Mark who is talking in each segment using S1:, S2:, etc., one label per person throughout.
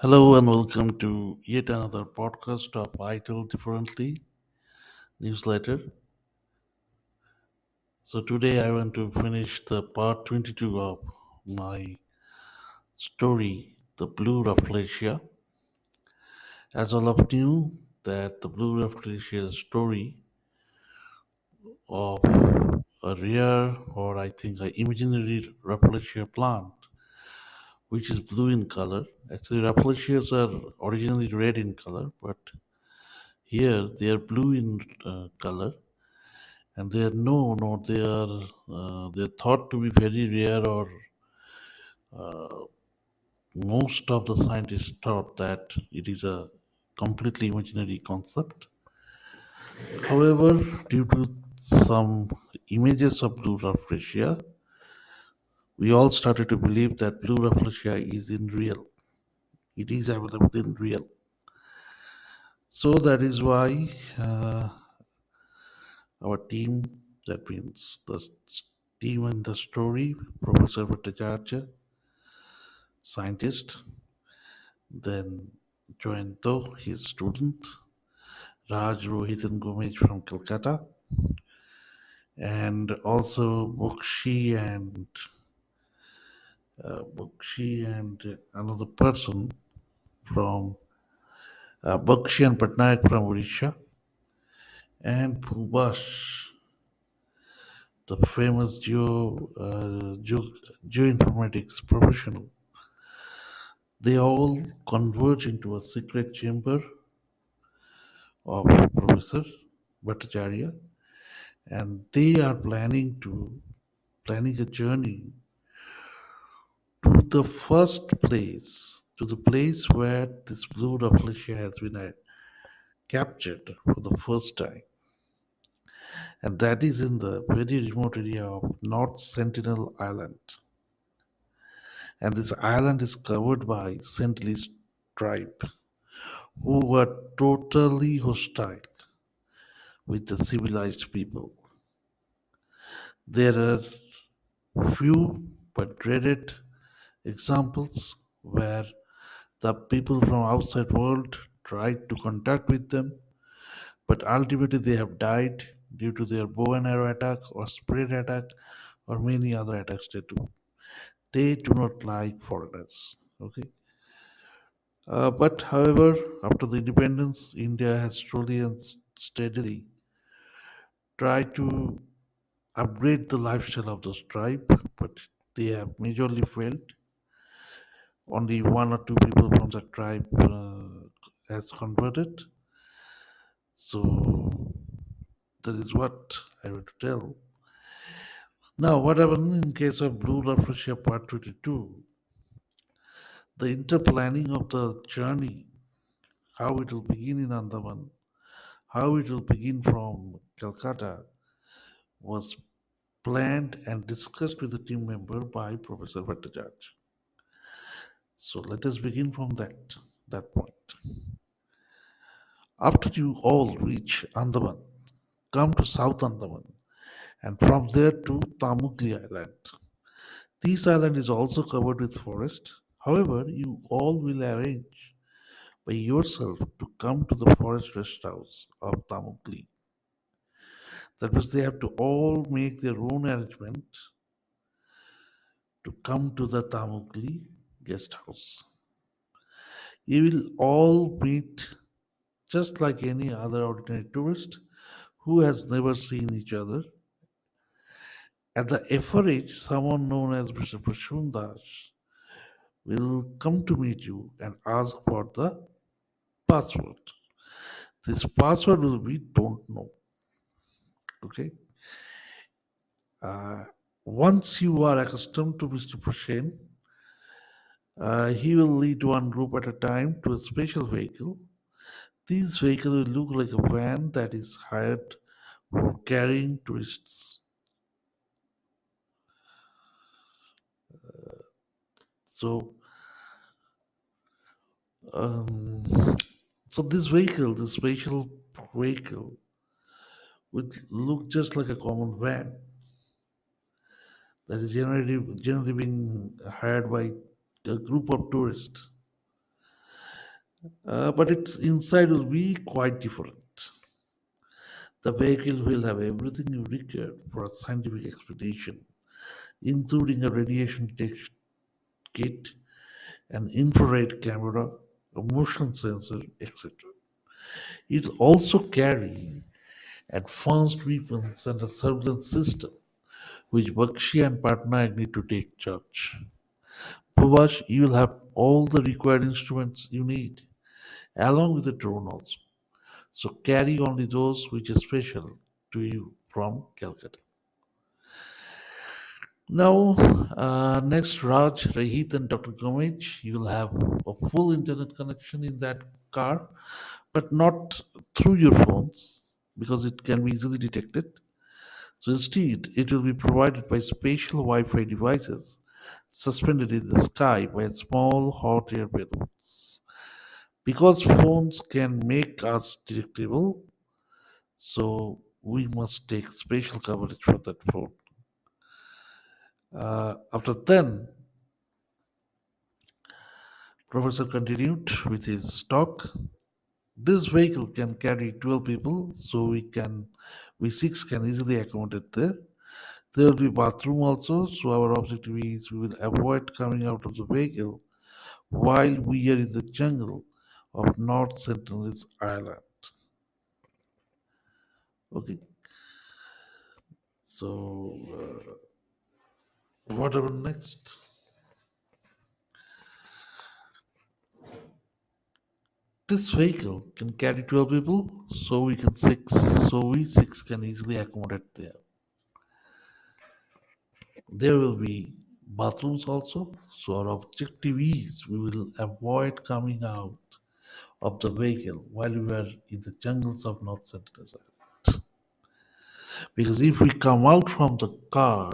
S1: Hello and welcome to yet another podcast of Title Differently newsletter. So today I want to finish the part 22 of my story, The Blue Rafflesia. As all of you that the Blue Rafflesia story of a rare or I think a imaginary Rafflesia plant which is blue in color. Actually Rafflesias are originally red in color, but here they are blue in color, and they are no, they're thought to be very rare, or most of the scientists thought that it is a completely imaginary concept. However, due to some images of blue rafflesia, we all started to believe that blue rafflesia is in real. It is available in real. So that is why our team, that means the team in the story, Professor Bhattacharya, scientist, then Joyento, his student, Raj Rohit and Gomez from Kolkata, and also Bakshi and another person from Bakshi and Patnayak from Odisha, and Bhubash, the famous geoinformatics professional. They all converge into a secret chamber of Professor Bhattacharya, and they are planning a journey to the first place, to the place where this blue Rafflesia has been captured for the first time, and that is in the very remote area of North Sentinel Island. And this island is covered by Sentinelese tribe, who were totally hostile with the civilized people. There are few but dreaded examples where the people from outside world tried to contact with them, but ultimately they have died due to their bow and arrow attack or spread attack or many other attacks they do. They do not like foreigners. Okay. But however, after the independence, India has slowly and steadily tried to upgrade the lifestyle of this tribe, but they have majorly failed. Only one or two people from the tribe has converted. So that is what I want to tell. Now, what happened in case of Blue Rafflesia Part 22? The interplanning of the journey, how it will begin in Andaman, how it will begin from Calcutta, was planned and discussed with the team member by Professor Bhattacharya. So let us begin from that point. After you all reach Andaman, come to South Andaman and from there to Tamugli Island. This island is also covered with forest. However, you all will arrange by yourself to come to the forest rest house of Tamukli. That means they have to all make their own arrangement to come to the Tamukli guest house. You will all meet just like any other ordinary tourist who has never seen each other. At the FRH, someone known as Mr. Prasen will come to meet you and ask for the password. This password will be don't know. Okay. Uh, Once you are accustomed to Mr. Prasen, he will lead one group at a time to a special vehicle. This vehicle will look like a van that is hired for carrying tourists. So, um, so this special vehicle, would look just like a common van that is generally being hired by a group of tourists. but its inside will be quite different. The vehicle will have everything you require for a scientific expedition, including a radiation detection kit, an infrared camera, a motion sensor, etc. It will also carry advanced weapons and a surveillance system, which Bakshi and Patnayak need to take charge. Bhubash, you will have all the required instruments you need, along with the drone also. So carry only those which are special to you from Calcutta. Now, next, Raj, Rahit, and Dr. Gomez, you'll have a full internet connection in that car, but not through your phones because it can be easily detected. So instead, it will be provided by special Wi-Fi devices suspended in the sky by small hot air balloons. Because phones can make us detectable, so we must take special coverage for that phone. After then, Professor continued with his talk. This vehicle can carry 12 people, so we six can easily accommodate there. There will be bathroom also, so our objective is we will avoid coming out of the vehicle while we are in the jungle of North Sentinel Island. Okay, so what about next? This vehicle can carry 12 people, so we six can easily accommodate there. There will be bathrooms also, so our objective is we will avoid coming out of the vehicle while we are in the jungles of North Central Island. Because if we come out from the car,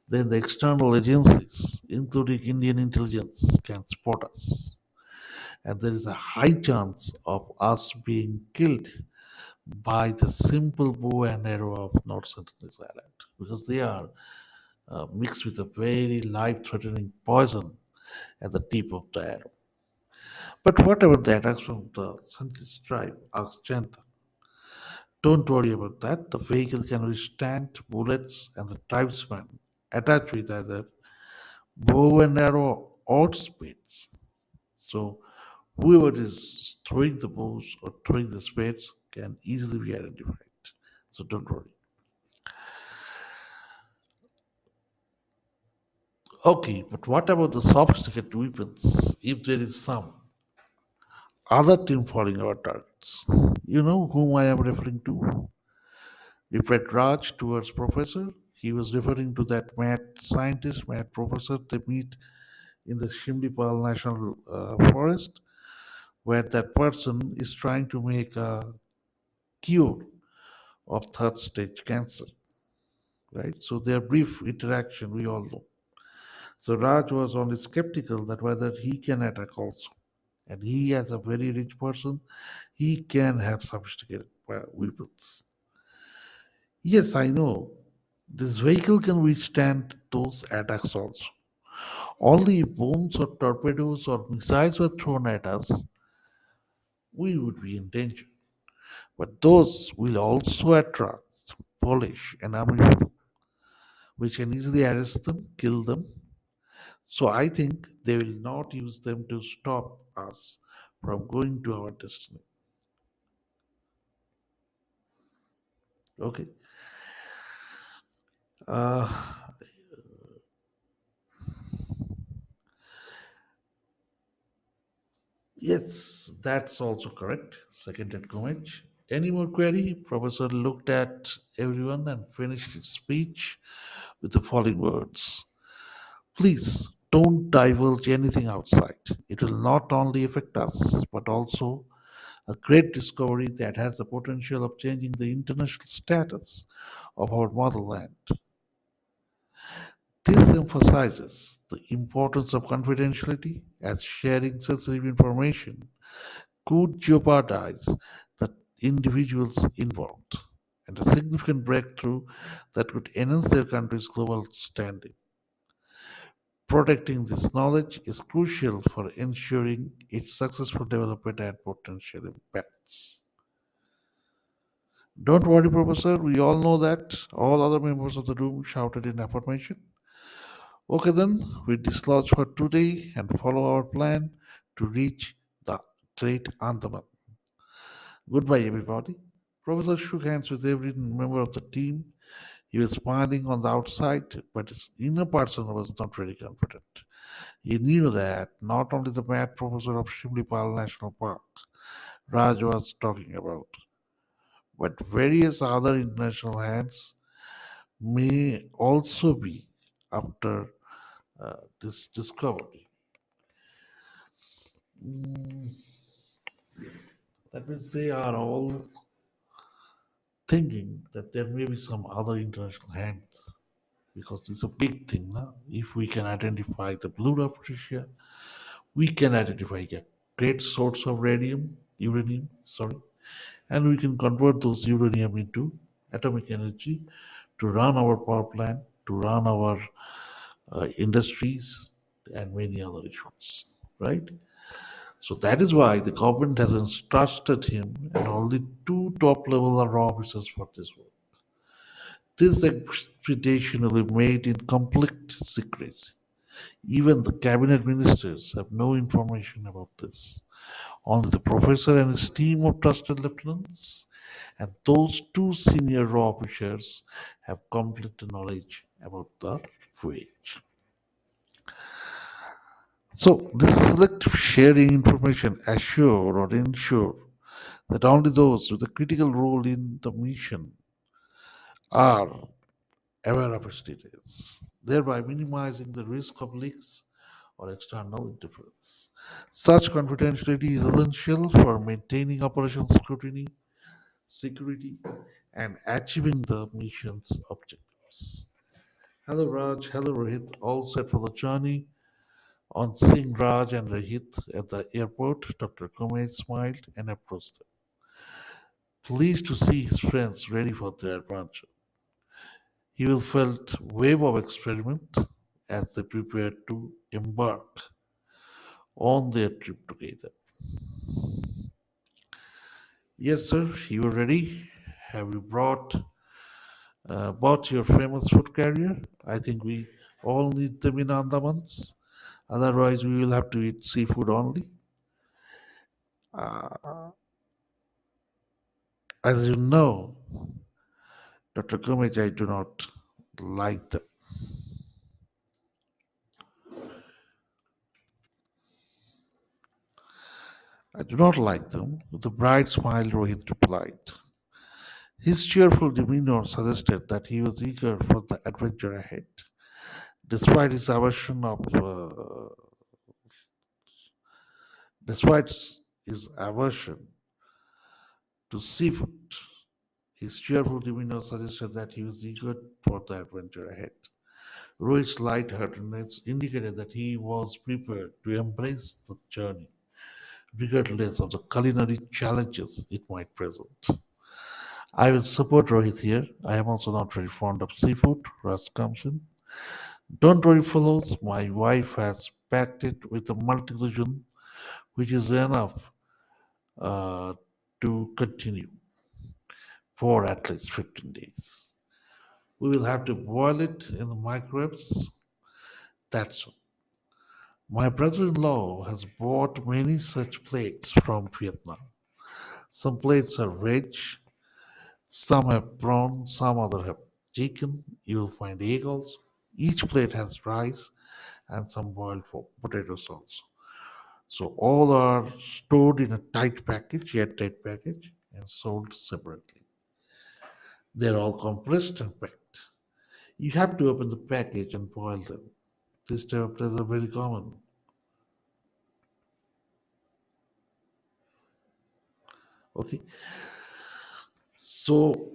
S1: then the external agencies, including Indian intelligence, can spot us. And there is a high chance of us being killed by the simple bow and arrow of North Central Island because they are mixed with a very life threatening poison at the tip of the arrow. But whatever the attacks from the Santis tribe, asked Janta, don't worry about that. The vehicle can withstand bullets and the tribesmen attached with either bow and arrow or spades. So whoever is throwing the bows or throwing the spades can easily be identified. So don't worry. Okay, but what about the sophisticated weapons? If there is some other team following our targets, you know whom I am referring to? Replied Raj towards Professor. He was referring to that mad scientist, mad professor they meet in the Shimlipal National Forest, where that person is trying to make a cure of third stage cancer, right? So their brief interaction, we all know. So Raj was only skeptical that whether he can attack also. And he, as a very rich person, he can have sophisticated weapons. Yes, I know. This vehicle can withstand those attacks also. Only if bombs or torpedoes or missiles were thrown at us, we would be in danger. But those will also attract Polish and army people, which can easily arrest them, kill them. So I think they will not use them to stop us from going to our destiny. Okay. Uh, yes, that's also correct. Seconded comment. Any more query? Professor looked at everyone and finished his speech with the following words. Please don't divulge anything outside. It will not only affect us, but also a great discovery that has the potential of changing the international status of our motherland. This emphasizes the importance of confidentiality as sharing sensitive information could jeopardize the individuals involved and a significant breakthrough that could enhance their country's global standing. Protecting this knowledge is crucial for ensuring its successful development and potential impacts. Don't worry, Professor, we all know that. All other members of the room shouted in affirmation. Okay, then, we dislodge for today and follow our plan to reach the Great Andaman. Goodbye, everybody. Professor shook hands with every member of the team. He was smiling on the outside, but his inner person was not very confident. He knew that not only the mad professor of Shimlipal National Park Raj was talking about, but various other international hands may also be after this discovery. Mm, that means they are all thinking that there may be some other international hands because it's a big thing now. If we can identify the blue Rafflesia, we can identify a great source of uranium, sorry, and we can convert those uranium into atomic energy to run our power plant, to run our industries, and many other issues, right? So that is why the government has entrusted him and only two top level raw officers for this work. This expedition will be made in complete secrecy. Even the cabinet ministers have no information about this. Only the professor and his team of trusted lieutenants and those two senior raw officers have complete knowledge about the voyage. So, this selective sharing information assure or ensure that only those with a critical role in the mission are aware of its details, thereby minimizing the risk of leaks or external interference. Such confidentiality is essential for maintaining operational scrutiny, security, and achieving the mission's objectives. Hello Raj, hello Rohit, all set for the journey. On seeing Raj and Rohit at the airport, Dr. Kumar smiled and approached them, pleased to see his friends ready for their adventure. He will felt wave of experiment as they prepared to embark on their trip together. Yes, sir, you are ready. Have you bought your famous food carrier? I think we all need them in Andamans. Otherwise, we will have to eat seafood only. Uh, as you know, Dr. Gomez, I do not like them. I do not like them. With a bright smile, Rohit replied. His cheerful demeanor suggested that he was eager for the adventure ahead. Despite his aversion of, despite his aversion to seafood, his cheerful demeanor suggested that he was eager for the adventure ahead. Rohit's light-heartedness indicated that he was prepared to embrace the journey, regardless of the culinary challenges it might present. I will support Rohit here. I am also not very fond of seafood. Raj comes in. Don't worry, fellows. My wife has packed it with a multi-cuisine, which is enough uh, to continue for at least 15 days. We will have to boil it in the microwaves. That's all. My brother-in-law has bought many such plates from Vietnam. Some plates are veg, some have prawn, some other have chicken. You will find egg also. Each plate has rice and some boiled potatoes also. So all are stored in a tight package, airtight package, and sold separately. They're all compressed and packed. You have to open the package and boil them. These type of plates are very common. Okay, so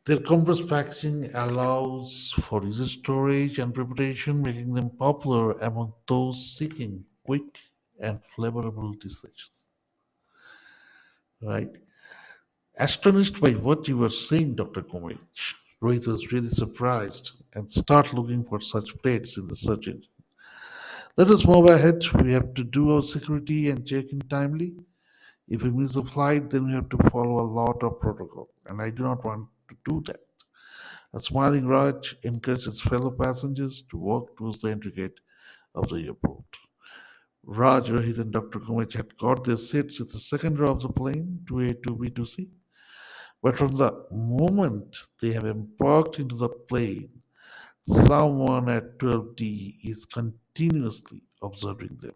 S1: their compressed packaging allows for easy storage and preparation, making them popular among those seeking quick and flavorable dishes. Right? Astonished by what you were saying, Dr. Kumich, Rohit was really surprised and start looking for such plates in the search engine. Let us move ahead. We have to do our security and check in timely. If we miss a flight, then we have to follow a lot of protocol, and I do not want to do that. A smiling Raj encouraged his fellow passengers to walk towards the entry gate of the airport. Raj, Rohit, and Dr. Kumich had got their seats at the second row of the plane, 2A, 2B, 2C. But from the moment they have embarked into the plane, someone at 12D is continuously observing them.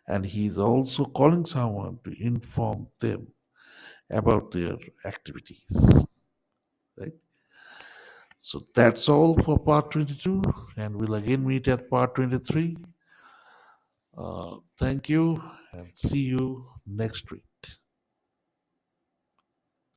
S1: And he is also calling someone to inform them about their activities. Right? So that's all for part 22, and we'll again meet at part 23. Thank you, and see you next week.